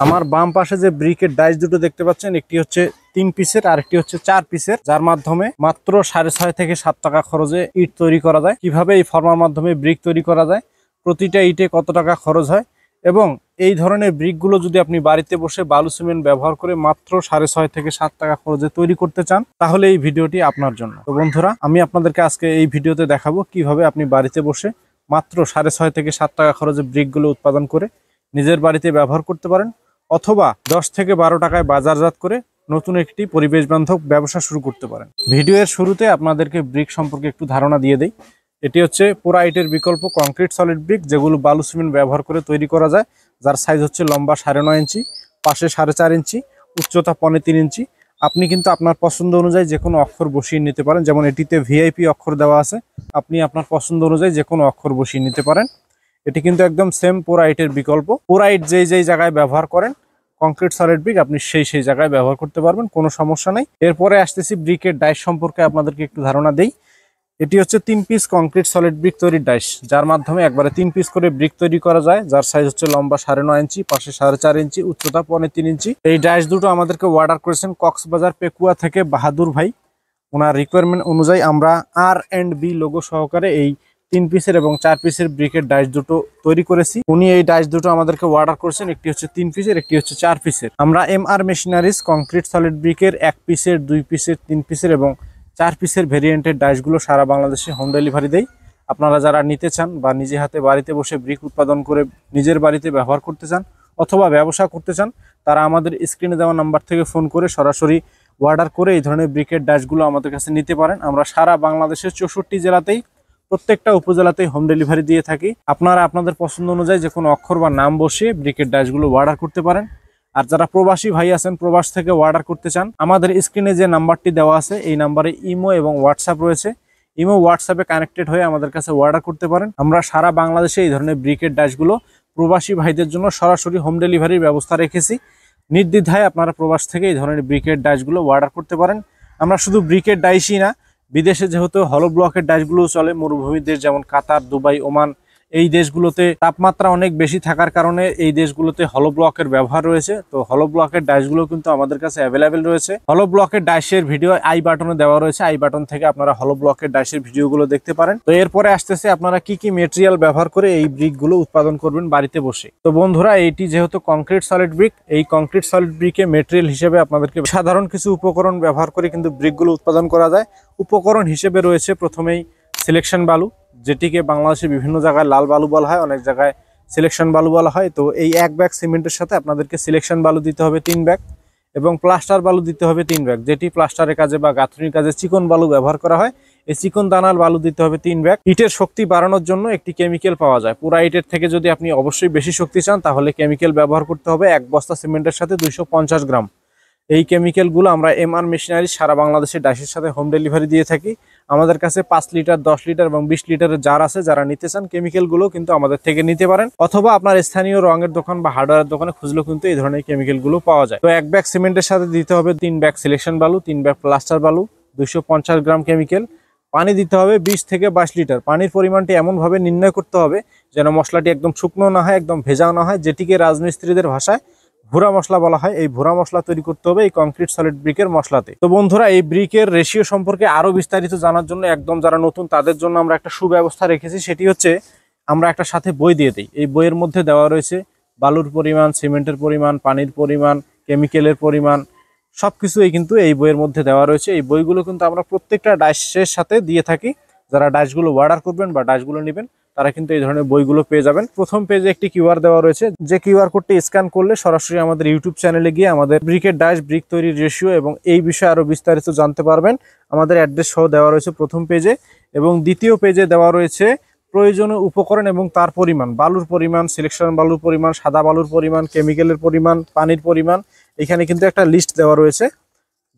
আমার বাম পাশে যে ব্রিকের ডাইস দুটো দেখতে পাচ্ছেন, একটি হচ্ছে 3 পিসের আর একটি হচ্ছে 4 পিসের, যার মাধ্যমে মাত্র 6.5 থেকে 7 টাকা খরচে ইট তৈরি করা যায়। কিভাবে এই ফর্মার মাধ্যমে ব্রিক তৈরি করা যায়, প্রতিটা ইটে কত টাকা খরচ হয়, এবং এই ধরনের ব্রিকগুলো যদি আপনি বাড়িতে বসে বালু সিমেন্ট ব্যবহার করে মাত্র 6.5 থেকে 7 টাকা খরচে তৈরি করতে চান, তাহলে এই ভিডিওটি আপনার জন্য। তো বন্ধুরা, আমি আপনাদেরকে আজকে এই ভিডিওতে দেখাবো কিভাবে আপনি বাড়িতে বসে মাত্র 6.5 থেকে 7 টাকা খরচে ব্রিকগুলো উৎপাদন করে নিজের বাড়িতে ব্যবহার করতে পারেন, অথবা 10 থেকে 12 টাকায় বাজারজাত করে নতুন একটি পরিবেশ বান্ধব ব্যবসা শুরু করতে পারেন। ভিডিওর শুরুতে আপনাদেরকে ব্রিক সম্পর্কে একটু ধারণা দিয়ে দেই। এটি হচ্ছে পোড়া ইটের বিকল্প কংক্রিট সলিড ব্রিক, যেগুলো বালু সিমেন্ট ব্যবহার করে তৈরি করা যায়, যার সাইজ হচ্ছে লম্বা 9.5 ইঞ্চি, পাশে 4.5 ইঞ্চি, উচ্চতা 3.25 ইঞ্চি। আপনি কিন্তু আপনার পছন্দ অনুযায়ী যে কোনো অক্ষর বসিয়ে নিতে পারেন। যেমন এটিতে ভিআইপি অক্ষর দেওয়া আছে, আপনি আপনার পছন্দ অনুযায়ী যে কোনো অক্ষর বসিয়ে নিতে পারেন। এটি কিন্তু একদম সেম পোড়া ইটের বিকল্প। পোড়া ইট যেই জায়গায় ব্যবহার করেন, কংক্রিট সলিড ব্রিক আপনি সেই জায়গায় ব্যবহার করতে পারবেন, কোনো সমস্যা নেই। এরপরে আসতেছি ব্রিকের ডাইস সম্পর্কে আপনাদেরকে একটু ধারণা দেই। এটি হচ্ছে 3 পিস কংক্রিট সলিড ব্রিক তৈরির ডাইস, যার মাধ্যমে একবারে 3 পিস করে ব্রিক তৈরি করা যায়, যার সাইজ হচ্ছে লম্বা 9.5 ইঞ্চি, পাশে 4.5 ইঞ্চি, উচ্চতা 3.25 ইঞ্চি। এই ডাইস দুটো আমাদেরকে অর্ডার করেছেন কক্সবাজার পেকুয়া থেকে বাহাদুর ভাই। ওনার রিকোয়ারমেন্ট অনুযায়ী আমরা R&B লোগো সহকারে এই 3 পিসের এবং 4 পিসের ব্রিকের ডাইস দুটো তৈরি করেছি। উনি এই ডাইস দুটো আমাদেরকে অর্ডার করেছেন, একটি হচ্ছে 3 পিসের, একটি হচ্ছে 4 পিসের। আমরা MR মেশিনারিজ কংক্রিট সলিড ব্রিকের 1 পিসের, 2 পিসের, 3 পিসের এবং 4 পিসের ভেরিয়েন্টের ডাইসগুলো সারা বাংলাদেশে হোম ডেলিভারি দেই। আপনারা যারা নিতে চান বা নিজে হাতে বাড়িতে বসে ব্রিক উৎপাদন করে নিজের বাড়িতে ব্যবহার করতে চান অথবা ব্যবসা করতে চান, তারা আমাদের স্ক্রিনে দেওয়া নাম্বার থেকে ফোন করে সরাসরি অর্ডার করে এই ধরনের ব্রিকের ডাইসগুলো আমাদের কাছে নিতে পারেন। আমরা সারা বাংলাদেশের 64 জেলাতেই, প্রত্যেকটা উপজেলাতেই হোম ডেলিভারি দিয়ে থাকি। আপনারা আপনাদের পছন্দ অনুযায়ী যে কোনো অক্ষর বা নাম বসিয়ে ব্রিকের ডাইসগুলো অর্ডার করতে পারেন। আর যারা প্রবাসী ভাই আছেন, প্রবাস থেকে অর্ডার করতে চান, আমাদের স্ক্রিনে যে নাম্বারটি দেওয়া আছে এই নাম্বারে ইমো এবং হোয়াটসঅ্যাপ রয়েছে। ইমো হোয়াটসঅ্যাপে কানেক্টেড হয়ে আমাদের কাছে অর্ডার করতে পারেন। আমরা সারা বাংলাদেশে এই ধরনের ব্রিকের ডাইসগুলো প্রবাসী ভাইদের জন্য সরাসরি হোম ডেলিভারির ব্যবস্থা রেখেছি। নির্দ্বিধায় আপনারা প্রবাস থেকে এই ধরনের ব্রিকের ডাইসগুলো অর্ডার করতে পারেন। আমরা শুধু ব্রিকের ডাইসই না, বিদেশে যেহেতু হলো ব্লকের ডাইসগুলো চলে, মরুভূমির দেশ যেমন কাতার, দুবাই, ওমান, এই দেশগুলোতে তাপমাত্রা অনেক বেশি থাকার কারণে এই দেশগুলোতে হলো ব্লকের ব্যবহার রয়েছে। তো হলো ব্লকের ডাইসগুলো কিন্তু আমাদের কাছে অ্যাভেলেবেল রয়েছে। হলো ব্লকের ডাইসের ভিডিও আই বাটনে দেওয়া রয়েছে, আই বাটন থেকে আপনারা হলো ব্লকের ডাইসের ভিডিওগুলো দেখতে পারেন। তো এরপরে আসতেছে আপনারা কি কি মেটেরিয়াল ব্যবহার করে এই ব্রিকগুলো উৎপাদন করবেন বাড়িতে বসে। তো বন্ধুরা, এইটি যেহেতু কংক্রিট সলিড ব্রিক, এই কংক্রিট সলিড ব্রিকে মেটেরিয়াল হিসেবে আপনাদেরকে সাধারণ কিছু উপকরণ ব্যবহার করে কিন্তু ব্রিকগুলো উৎপাদন করা যায়। উপকরণ হিসেবে রয়েছে প্রথমেই সিলেকশন বালু, যেটিকে বাংলাদেশে বিভিন্ন জায়গায় লাল বালু বলা হয়, অনেক জায়গায় সিলেকশন বালু বলা হয়। তো এই 1 ব্যাগ সিমেন্টের সাথে আপনাদেরকে সিলেকশন বালু দিতে হবে 3 ব্যাগ এবং প্লাস্টার বালু দিতে হবে 3 ব্যাগ, যেটি প্লাস্টারের কাজে বা গাঁথনির কাজে চিকন বালু ব্যবহার করা হয়। এই চিকন দানার বালু দিতে হবে 3 ব্যাগ। ইটের শক্তি বাড়ানোর জন্য একটি কেমিক্যাল পাওয়া যায়। পুরা ইটের থেকে যদি আপনি অবশ্যই বেশি শক্তি চান, তাহলে কেমিক্যাল ব্যবহার করতে হবে 1 বস্তা সিমেন্টের সাথে 250 গ্রাম। এই কেমিক্যালগুলো আমরা MR মেশিনারি সারা বাংলাদেশের ডাইসের সাথে হোম ডেলিভারি দিয়ে থাকি। আমাদের কাছে 5 লিটার, 10 লিটার এবং 20 লিটারের জার আছে। যারা নিতে চান কেমিক্যালগুলো কিন্তু আমাদের থেকে নিতে পারেন, অথবা আপনার স্থানীয় রঙের দোকান বা হার্ডওয়্যারের দোকানে খুঁজলেও কিন্তু এই ধরনের কেমিক্যালগুলো পাওয়া যায়। তো 1 ব্যাগ সিমেন্টের সাথে দিতে হবে 3 ব্যাগ সিলেকশন বালু, 3 ব্যাগ প্লাস্টার বালু, 250 গ্রাম কেমিক্যাল। পানি দিতে হবে 20 থেকে 22 লিটার। পানির পরিমাণটি এমনভাবে নির্ণয় করতে হবে যেন মশলাটি একদম শুকনো না হয়, একদম ভেজাও না হয়, যেটিকে রাজমিস্ত্রিদের ভাষায় ভুরা মশলা বলা হয়। এই ভুরা মশলা তৈরি করতে হবে এই কংক্রিট সলিড ব্রিকের মশলাতে। তো বন্ধুরা, এই ব্রিকের রেশিও সম্পর্কে আরো বিস্তারিত জানার জন্য, একদম যারা নতুন তাদের জন্য আমরা একটা সুব্যবস্থা রেখেছি। সেটি হচ্ছে আমরা একটা সাথে বই দিয়ে দিই। এই বইয়ের মধ্যে দেওয়া রয়েছে বালুর পরিমাণ, সিমেন্টের পরিমাণ, পানির পরিমাণ, কেমিক্যালের পরিমাণ, সবকিছুই কিন্তু এই বইয়ের মধ্যে দেওয়া রয়েছে। এই বইগুলো কিন্তু আমরা প্রত্যেকটা ডাইসের সাথে দিয়ে থাকি। যারা ডাইসগুলো অর্ডার করবেন বা ডাইসগুলো নেবেন, তারা কিন্তু এই ধরনের বইগুলো পেয়ে যাবেন। প্রথম পেজে একটি কিউআর দেওয়া রয়েছে, যে কিউআর কোডটি স্ক্যান করলে সরাসরি আমাদের ইউটিউব চ্যানেলে গিয়ে আমাদের ব্রিকের ডাইস, ব্রিক তৈরির রেশিও এবং এই বিষয়ে আরো বিস্তারিত জানতে পারবেন। আমাদের অ্যাড্রেস সহ দেওয়া রয়েছে প্রথম পেজে, এবং দ্বিতীয় পেজে দেওয়া রয়েছে প্রয়োজনীয় উপকরণ এবং তার পরিমাণ, বালুর পরিমাণ, সিলেকশন বালুর পরিমাণ, সাদা বালুর পরিমাণ, কেমিক্যালের পরিমাণ, পানির পরিমাণ। এখানে কিন্তু একটা লিস্ট দেওয়া রয়েছে,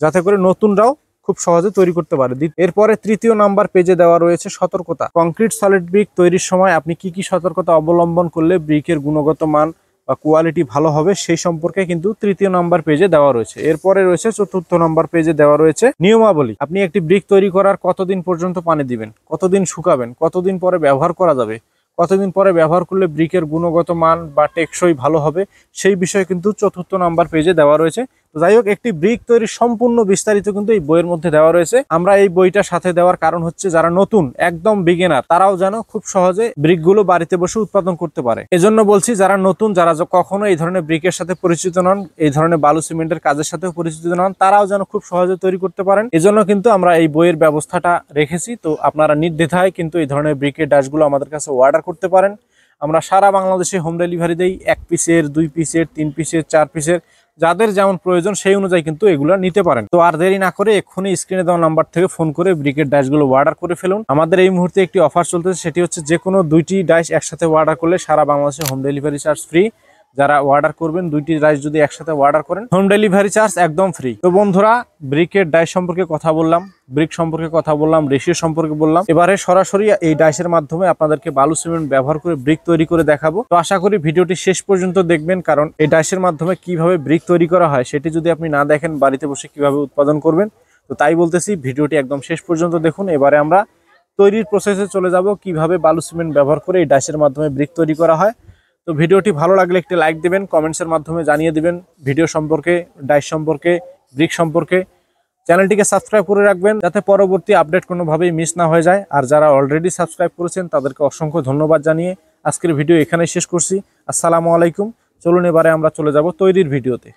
যাতে করে নতুনরাও খুব সহজে তৈরি করতে পারে। এরপরে তৃতীয় নাম্বার পেজে দেওয়া রয়েছে সতর্কতা। কংক্রিট সলিড ব্রিক তৈরির সময় আপনি কি কি সতর্কতা অবলম্বন করলে ব্রিকের গুণগত মান বা কোয়ালিটি ভালো হবে, সেই সম্পর্কে কিন্তু তৃতীয় নাম্বার পেজে দেওয়া রয়েছে। এরপরে রয়েছে চতুর্থ নাম্বার পেজে দেওয়া রয়েছে নিয়মাবলী। আপনি একটি ব্রিক তৈরি করার কতদিন পর্যন্ত পানি দিবেন, কতদিন শুকাবেন, কতদিন পরে ব্যবহার করা যাবে, কতদিন পরে ব্যবহার করলে ব্রিকের গুণগত মান বা টেকসই ভালো হবে সেই বিষয়ে কিন্তু 4র্থ নাম্বার পেজে দেওয়া রয়েছে। তো যাই হোক, একটি ব্রিক তৈরির সম্পূর্ণ বিস্তারিত কিন্তু এই বইয়ের মধ্যে দেওয়া রয়েছে। আমরা এই বইটা সাথে দেওয়ার কারণ হচ্ছে যারা নতুন একদম বিগিনার তারাও যেন খুব সহজে ব্রিকগুলো বাড়িতে বসে উৎপাদন করতে পারে। এজন্য বলছি, যারা নতুন, যারা কখনো এই ধরনের ব্রিকের সাথে পরিচিত নন, এই ধরনের বালু সিমেন্টের কাজের সাথে পরিচিত নন, তারাও যেন খুব সহজে তৈরি করতে পারেন। এজন্য কিন্তু আমরা এই বইয়ের ব্যবস্থাটা রেখেছি। তো আপনারা নির্দ্বিধায় কিন্তু এই ধরনের ব্রিকের ডাশগুলো আমাদের কাছে অর্ডার করতে পারেন। আমরা সারা বাংলাদেশে হোম ডেলিভারি দেই, 1 পিসের, 2 পিসের, 3 পিসের, 4 পিসের, যাদের যেমন প্রয়োজন সেই অনুযায়ী কিন্তু এগুলো নিতে পারেন। তো আর দেরি না করে এক্ষুনি স্ক্রিনে দেওয়া নাম্বার থেকে ফোন করে ব্রিকের ডাশগুলো অর্ডার করে ফেলুন। আমাদের এই মুহূর্তে একটি অফার চলতেছে, সেটি হচ্ছে যে কোনো 2টি ডাশ একসাথে অর্ডার করলে সারা বাংলাদেশে হোম ডেলিভারি চার্জ ফ্রি। যারা অর্ডার করবেন 2টি ডাইস যদি একসাথে অর্ডার করেন, হোম ডেলিভারি চার্জ একদম ফ্রি। তো বন্ধুরা, ব্রিকের ডাইস সম্পর্কে কথা বললাম, ব্রিক সম্পর্কে কথা বললাম, রেশিও সম্পর্কে বললাম। এবারে সরাসরি এই ডাইসের মাধ্যমে আপনাদেরকে বালু সিমেন্ট ব্যবহার করে ব্রিক তৈরি করে দেখাবো। তো আশা করি ভিডিওটি শেষ পর্যন্ত দেখবেন, কারণ এই ডাইসের মাধ্যমে কিভাবে ব্রিক তৈরি করা হয় সেটি যদি আপনি না দেখেন বাড়িতে বসে কিভাবে উৎপাদন করবেন। তো তাই বলতেছি, ভিডিওটি একদম শেষ পর্যন্ত দেখুন। এবারে আমরা তৈরির প্রসেসে চলে যাব, কিভাবে বালু সিমেন্ট ব্যবহার করে এই ডাইসের মাধ্যমে ব্রিক তৈরি করা হয়। তো ভিডিওটি ভালো লাগলে একটি লাইক দিবেন, কমেন্টসের মাধ্যমে জানিয়ে দিবেন ভিডিও সম্পর্কে, ডাইস সম্পর্কে, ব্রিক সম্পর্কে। চ্যানেলটিকে সাবস্ক্রাইব করে রাখবেন যাতে পরবর্তী আপডেট কোনোভাবেই মিস না হয়ে যায়। আর যারা অলরেডি সাবস্ক্রাইব করেছেন তাদেরকে অসংখ্য ধন্যবাদ জানিয়ে আজকের ভিডিও এখানেই শেষ করছি। আসসালামু আলাইকুম। চলুন এবারে আমরা চলে যাব তৈরির ভিডিওতে।